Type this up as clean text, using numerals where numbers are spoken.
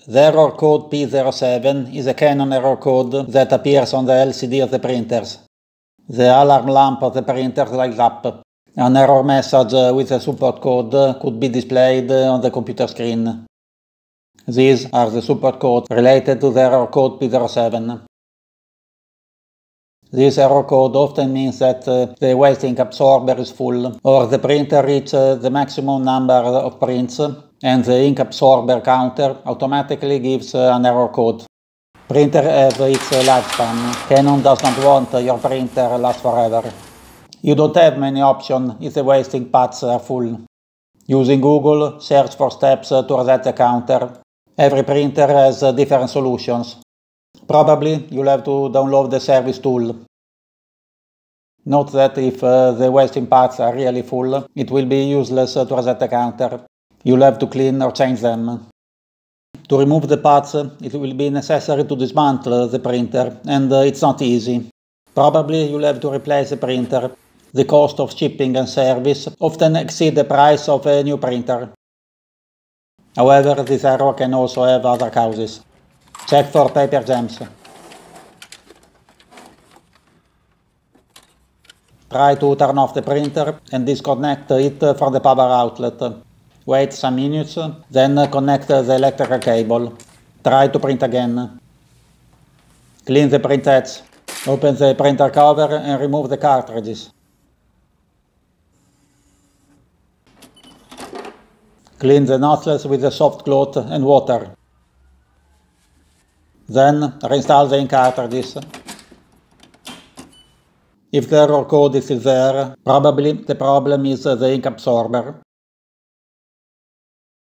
The error code P07 is a Canon error code that appears on the LCD of the printers. The alarm lamp of the printer lights up. An error message with a support code could be displayed on the computer screen. These are the support codes related to the error code P07. This error code often means that the waste ink absorber is full, or the printer reaches the maximum number of prints, and the ink absorber counter automatically gives an error code. Printer has its lifespan. Canon does not want your printer to last forever. You don't have many options if the waste ink paths are full. Using Google, search for steps to reset the counter. Every printer has different solutions. Probably you'll have to download the service tool. Note that if the waste ink paths are really full, it will be useless to reset the counter. You'll have to clean or change them. To remove the paths, it will be necessary to dismantle the printer, and it's not easy. Probably you'll have to replace the printer. The cost of shipping and service often exceed the price of a new printer. However, this error can also have other causes. Check for paper jams. Try to turn off the printer and disconnect it from the power outlet. Wait some minutes, then connect the electrical cable. Try to print again. Clean the print heads. Open the printer cover and remove the cartridges. Clean the nozzles with a soft cloth and water. Then reinstall the ink cartridges. If the error code is still there, probably the problem is the ink absorber.